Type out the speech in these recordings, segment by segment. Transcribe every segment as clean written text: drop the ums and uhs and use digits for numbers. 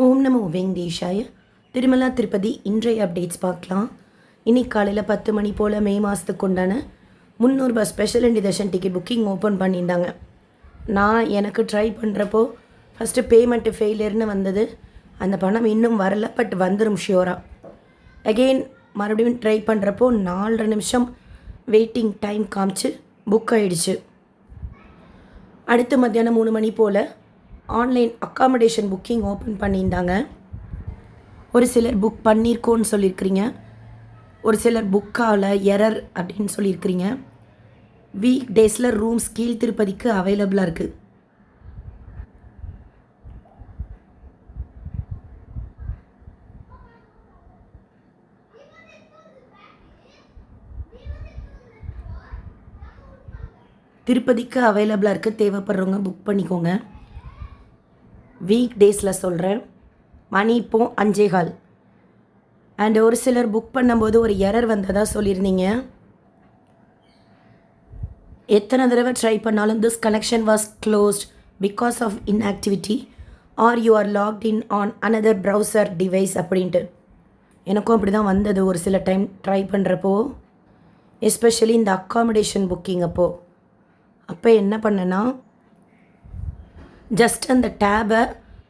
ஓம் நமோ வெங்கடேஷாய. திருமலா திருப்பதி இன்றைய அப்டேட்ஸ் பார்க்கலாம். இன்னைக்கு காலையில் 10 மணி போல் மே மாதத்துக்கு உண்டான 300 ரூபாய் special and Darshan ticket booking open பண்ணியிருந்தாங்க. நான் எனக்கு ட்ரை பண்ணுறப்போ ஃபஸ்ட்டு பேமெண்ட்டு ஃபெயிலியர்னு வந்தது. அந்த பணம் இன்னும் வரல, பட் வந்துடும் ஷியோராக. அகெயின் மறுபடியும் ட்ரை பண்ணுறப்போ 4.5 நிமிஷம் வெயிட்டிங் டைம் காமிச்சு புக் ஆகிடுச்சு. அடுத்து மத்தியானம் 3 மணி போல் ஆன்லைன் அக்காமடேஷன் புக்கிங் ஓப்பன் பண்ணியிருந்தாங்க. ஒரு சிலர் புக் பண்ணியிருக்கோன்னு சொல்லியிருக்கிறீங்க, ஒரு சிலர் புக்கால் எரர் அப்படின்னு சொல்லியிருக்கிறீங்க. வீக் டேஸில் ரூம்ஸ் கீழ் திருப்பதிக்கு அவைலபிளாக இருக்குது. திருப்பதிக்கு அவைலபிளாக இருக்குது, தேவைப்படுறவங்க புக் பண்ணிக்கோங்க. வீக் டேஸில் சொல்கிறேன். மணி இப்போது 5:15. அண்ட் ஒரு சிலர் புக் பண்ணும்போது ஒரு எரர் வந்ததாக சொல்லியிருந்தீங்க. எத்தனை தடவை ட்ரை பண்ணாலும் this connection was closed because of inactivity or you are logged in on another browser device அப்படின்ட்டு. எனக்கும் அப்படி தான் வந்தது ஒரு சில டைம் ட்ரை பண்ணுறப்போ, எஸ்பெஷலி இந்த அக்காமடேஷன் புக்கிங் அப்போ என்ன பண்ணேன்னா, ஜஸ்ட் அந்த டேபை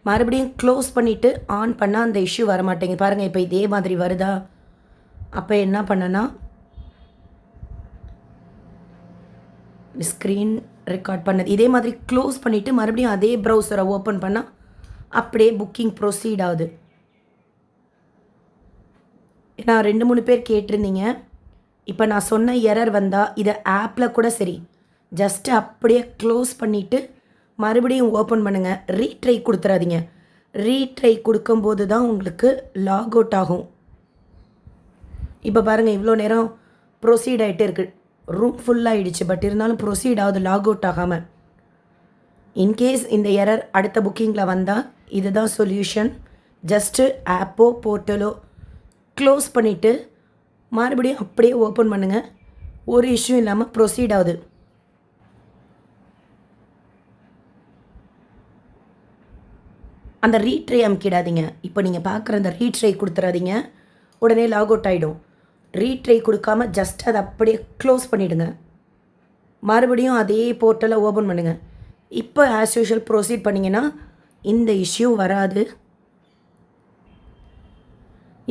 மறுபடியும் க்ளோஸ் பண்ணிவிட்டு ஆன் பண்ணால் அந்த இஷ்யூ வரமாட்டேங்குது. பாருங்கள், இப்போ இதே மாதிரி வருதா? அப்போ என்ன பண்ணேன்னா, ஸ்க்ரீன் ரெக்கார்ட் பண்ணது இதே மாதிரி க்ளோஸ் பண்ணிவிட்டு மறுபடியும் அதே ப்ரௌசரை ஓப்பன் பண்ணால் அப்படியே புக்கிங் ப்ரொசீட் ஆகுது. நான் 2-3 பேர் கேட்டிருந்தீங்க. இப்போ நான் சொன்ன எரர் வந்தால் இதை ஆப்பில் கூட சரி, ஜஸ்ட்டு அப்படியே க்ளோஸ் பண்ணிவிட்டு மறுபடியும் ஓப்பன் பண்ணுங்கள். ரீட்ரை கொடுத்துறாதீங்க. ரீட்ரை கொடுக்கும்போது தான் உங்களுக்கு லாக் அவுட் ஆகும். இப்போ பாருங்கள், இவ்வளோ நேரம் ப்ரொசீட் ஆகிட்டே இருக்குது. ரூம் ஃபுல்லாகிடுச்சு, பட் இருந்தாலும் ப்ரொசீட் ஆகுது லாக் அவுட் ஆகாமல். இன்கேஸ் இந்த எரர் அடுத்த புக்கிங்கில் வந்தால் இதுதான் சொல்யூஷன். ஜஸ்ட்டு ஆப்போ போர்ட்டலோ க்ளோஸ் பண்ணிவிட்டு மறுபடியும் அப்படியே ஓப்பன் பண்ணுங்கள். ஒரு இஷ்யூ இல்லாமல் ப்ரொசீட் ஆகுது. அந்த ரீட்ரை அமுக்கிடாதீங்க. இப்போ நீங்கள் பார்க்குற அந்த ரீட்ரை கொடுத்துறாதீங்க, உடனே லாக் அவுட் ஆகிடும். ரீட்ரை கொடுக்காமல் ஜஸ்ட் அதை அப்படியே க்ளோஸ் பண்ணிவிடுங்க. மறுபடியும் அதே போர்ட்டலை ஓப்பன் பண்ணுங்கள். இப்போ ஆஸ் யூஷுவல் ப்ரொசீட் பண்ணிங்கன்னா இந்த இஷ்யூ வராது.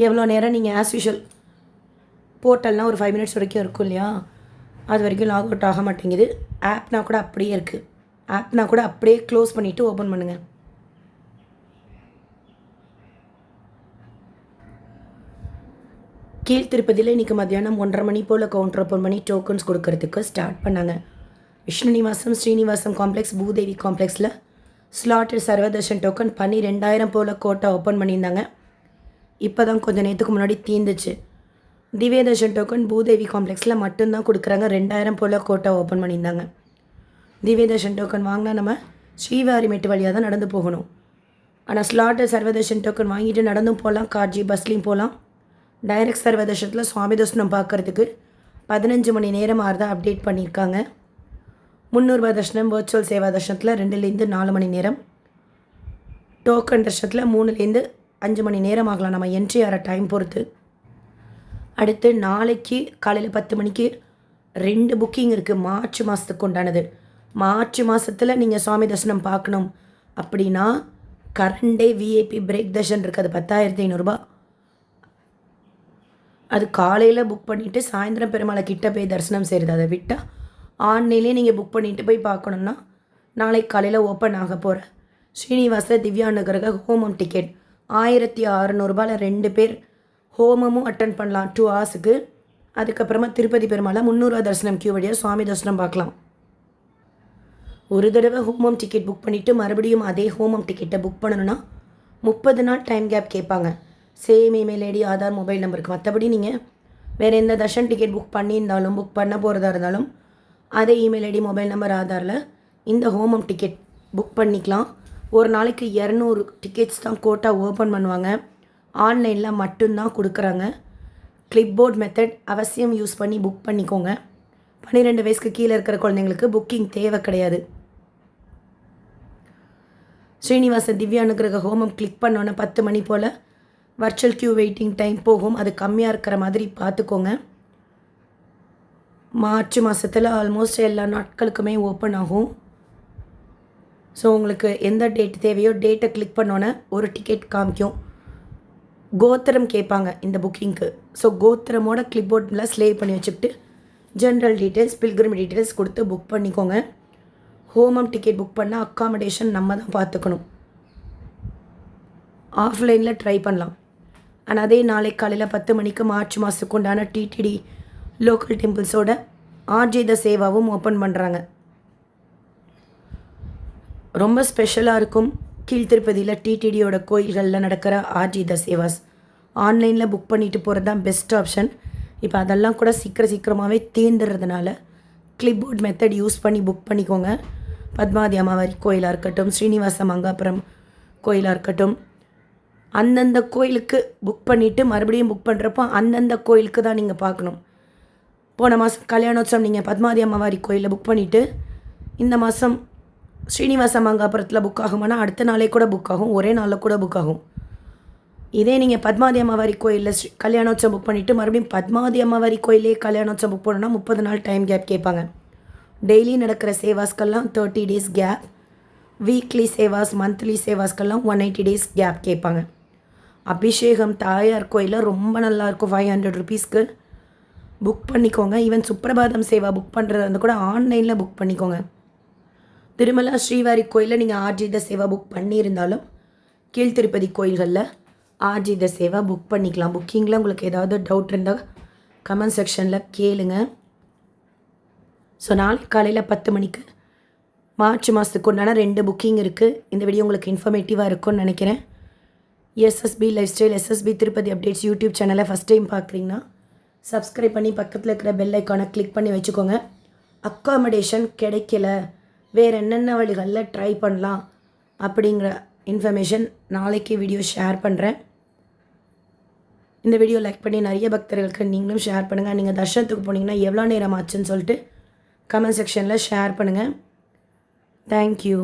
எவ்வளோ நேரம் நீங்கள் ஆஸ் யூஷுவல் போர்ட்டல்னால் ஒரு 5 மினிட்ஸ் வரைக்கும் இருக்கும் இல்லையா, அது வரைக்கும் லாக் அவுட் ஆக மாட்டேங்குது. ஆப்னா கூட அப்படியே இருக்குது. ஆப்னா கூட அப்படியே க்ளோஸ் பண்ணிவிட்டு ஓப்பன் பண்ணுங்கள். கீழ் திருப்பதியில் இன்றைக்கி மத்தியானம் 1:30 மணி போல் கவுண்டர் ஓப்பன் பண்ணி டோக்கன்ஸ் கொடுக்கறதுக்கு ஸ்டார்ட் பண்ணாங்க. விஷ்ணு நிவாசம், ஸ்ரீனிவாசம் காம்ப்ளெக்ஸ், பூதேவி காம்ப்ளெக்ஸில் ஸ்லாட்டட் சர்வதர்ஷன் டோக்கன் 12,000 போல் கோட்டா ஓப்பன் பண்ணியிருந்தாங்க. இப்போ தான் கொஞ்சம் நேரத்துக்கு முன்னாடி தீர்ந்துச்சு. திவ்யதர்ஷன் டோக்கன் பூதேவி காம்ப்ளெக்ஸில் மட்டும்தான் கொடுக்குறாங்க. 2,000 போல் கோட்டா ஓப்பன் பண்ணியிருந்தாங்க. திவ்யதர்ஷன் டோக்கன் வாங்கினா நம்ம ஸ்ரீவாரிமெட்டு வழியாக தான் நடந்து போகணும். ஆனால் ஸ்லாட்டட் சர்வதர்ஷன் டோக்கன் வாங்கிட்டு நடந்தும் போகலாம், கார்ஜி பஸ்லேயும் போகலாம். டைரக்ட் சர்வதர்ஷனத்தில் சுவாமி தர்ஷனம் பார்க்குறதுக்கு 15 மணி நேரம் ஆறுதான் அப்டேட் பண்ணியிருக்காங்க. 300 ரூபாய் தர்ஷனம் வர்ச்சுவல் சேவா தர்ஷனத்தில் 2லேருந்து 4 மணி நேரம், டோக்கன் தர்ஷனத்தில் 3லேருந்து 5 மணி நேரம் ஆகலாம், நம்ம என்ட்ரி ஆகிற டைம் பொறுத்து. அடுத்து நாளைக்கு காலையில் 10 மணிக்கு 2 புக்கிங் இருக்குது, மார்ச் மாதத்துக்கு உண்டானது. மார்ச் மாதத்தில் நீங்கள் சுவாமி தர்ஷனம் பார்க்கணும் அப்படின்னா கரண்ட் டே விஐபி பிரேக் தர்ஷன் இருக்குது, அது 10,500 அது காலையில் புக் பண்ணிவிட்டு சாயந்தரம் பெருமாளை கிட்ட போய் தரிசனம் செய்கிறது. அதை விட்டால் ஆன்லைன்லேயே நீங்கள் புக் பண்ணிவிட்டு போய் பார்க்கணுன்னா நாளைக்கு காலையில் ஓப்பன் ஆக போகிற ஸ்ரீனிவாச திவ்யானுகிரக ஹோமம் டிக்கெட் 1,600 2 பேர் ஹோமமும் அட்டன் பண்ணலாம் 2 ஹவர்ஸுக்கு. அதுக்கப்புறமா திருப்பதி பெருமாளை 300 ரூபா தரிசனம் கியூ வழியாக சுவாமி தரிசனம் பார்க்கலாம். ஒரு தடவை ஹோமம் டிக்கெட் புக் பண்ணிவிட்டு மறுபடியும் அதே ஹோமம் டிக்கெட்டை புக் பண்ணணுன்னா 30 நாள் டைம் கேப் கேட்பாங்க. Same email ID, Aadhaar, mobile நம்பருக்கு. மற்றபடி நீங்கள் வேறு எந்த தர்ஷன் டிக்கெட் புக் பண்ணியிருந்தாலும் புக் பண்ண போகிறதா இருந்தாலும் அதே இமெயில் ஐடி, மொபைல் நம்பர், ஆதாரில் இந்த ஹோமம் டிக்கெட் புக் பண்ணிக்கலாம். ஒரு நாளைக்கு 200 டிக்கெட்ஸ் தான் கோட்டா ஓப்பன் பண்ணுவாங்க. ஆன்லைனில் மட்டும்தான் கொடுக்குறாங்க. கிளிப்போர்ட் மெத்தட் அவசியம் யூஸ் பண்ணி புக் பண்ணிக்கோங்க. 12 வயசுக்கு கீழே இருக்கிற குழந்தைங்களுக்கு புக்கிங் தேவை கிடையாது. ஸ்ரீனிவாச திவ்ய அனுகிரக ஹோமம் கிளிக் பண்ணோன்னே 10 மணி போல் வர்ச்சுவல் க்யூ வெயிட்டிங் டைம் போகும். அது கம்மியாக இருக்கிற மாதிரி பார்த்துக்கோங்க. மார்ச் மாதத்தில் ஆல்மோஸ்ட் எல்லா நாட்களுக்குமே ஓப்பன் ஆகும். ஸோ உங்களுக்கு எந்த டேட் தேவையோ டேட்டை கிளிக் பண்ணோன்னே ஒரு டிக்கெட் காமிக்கும். கோத்திரம் கேட்பாங்க இந்த புக்கிங்க்கு. ஸோ கோத்திரமோட கிளிப்போர்டில் ஸ்லேவ் பண்ணி வச்சுக்கிட்டு ஜென்ரல் டீட்டெயில்ஸ் பில்கிரிம் டீட்டெயில்ஸ் கொடுத்து புக் பண்ணிக்கோங்க. ஹோமம் டிக்கெட் புக் பண்ணால் அக்காமடேஷன் நம்ம தான் பார்த்துக்கணும். ஆஃப்லைனில் ட்ரை பண்ணலாம். அண்ட் அதே நாளை காலையில் 10 மணிக்கு மார்ச் மாதத்துக்கு உண்டான டிடிடி லோக்கல் டெம்பிள்ஸோட ஆர்ஜித சேவாவும் ஓப்பன் பண்ணுறாங்க. ரொம்ப ஸ்பெஷலாக இருக்கும். கீழ்த்திருப்பதியில் டிடிடியோட கோயில்களில் நடக்கிற ஆர்ஜித சேவாஸ் ஆன்லைனில் புக் பண்ணிட்டு போகிறது தான் பெஸ்ட் ஆப்ஷன். இப்போ அதெல்லாம் கூட சீக்கிரமாகவே தீர்ந்துடுறதுனால கிளிப்போர்ட் மெத்தட் யூஸ் பண்ணி புக் பண்ணிக்கோங்க. பத்மாவதி அம்மாவாரி கோயிலாக இருக்கட்டும், ஸ்ரீனிவாச மங்காபுரம் கோயிலாக இருக்கட்டும், அந்தந்த கோயிலுக்கு புக் பண்ணிவிட்டு மறுபடியும் புக் பண்ணுறப்போ அந்தந்த கோயிலுக்கு தான் நீங்கள் பார்க்கணும். போன மாதம் கல்யாணோத்சவம் நீங்கள் பத்மாவதி அம்மாவாரி கோயிலில் புக் பண்ணிவிட்டு இந்த மாதம் ஸ்ரீனிவாச மங்காபுரத்தில் புக் ஆகுமானா அடுத்த நாளே கூட புக் ஆகும், ஒரே நாளில் கூட புக் ஆகும். இதே நீங்கள் பத்மாவதி அம்மாவாரி கோயிலில் கல்யாணோத்சவம் புக் பண்ணிவிட்டு மறுபடியும் பத்மாவதி அம்மாவாரி கோயிலே கல்யாணோத்சவம் புக் பண்ணணும்னா 30 நாள் டைம் கேப் கேட்பாங்க. டெய்லி நடக்கிற சேவாஸ்கெல்லாம் 30 days gap, weekly sevas monthly சேவாஸ்கெல்லாம் 180 டேஸ் கேப் கேட்பாங்க. அபிஷேகம் தாயார் கோயிலில் ரொம்ப நல்லாயிருக்கும். 500 ருபீஸ்க்கு புக் பண்ணிக்கோங்க. ஈவன் சுப்பிரபாதம் சேவா புக் பண்ணுறது வந்து கூட ஆன்லைனில் புக் பண்ணிக்கோங்க. திருமலா ஸ்ரீவாரி கோயிலில் நீங்கள் ஆர்ஜித சேவா புக் பண்ணியிருந்தாலும் கீழ்த்திருப்பதி கோயில்களில் ஆர்ஜித சேவா புக் பண்ணிக்கலாம். புக்கிங்கில் உங்களுக்கு ஏதாவது டவுட் இருந்தால் கமெண்ட் செக்ஷனில் கேளுங்க. ஸோ நாளைக்கு காலையில் 10 மணிக்கு மார்ச் மாதத்துக்கு உண்டான 2 புக்கிங் இருக்குது. இந்த வீடியோ உங்களுக்கு இன்ஃபர்மேட்டிவாக இருக்கும்னு நினைக்கிறேன். SSP lifestyle SSP Tirupati updates YouTube சேனலை ஃபஸ்ட் டைம் பார்க்குறீங்கன்னா சப்ஸ்கிரைப் பண்ணி பக்கத்தில் இருக்கிற பெல் ஐக்கானை கிளிக் பண்ணி வச்சுக்கோங்க. அக்காமடேஷன் கிடைக்கல, வேறு என்னென்ன வழிகளில் ட்ரை பண்ணலாம் அப்படிங்கிற இன்ஃபர்மேஷன் நாளைக்கு வீடியோ ஷேர் பண்ணுறேன். இந்த வீடியோ லைக் பண்ணி நிறைய பக்தர்களுக்கு நீங்களும் ஷேர் பண்ணுங்கள். நீங்கள் தர்ஷனத்துக்கு போனீங்கன்னா எவ்வளோ நேரம் ஆச்சுன்னு சொல்லிட்டு கமெண்ட் செக்ஷனில் ஷேர் பண்ணுங்கள். தேங்க்யூ.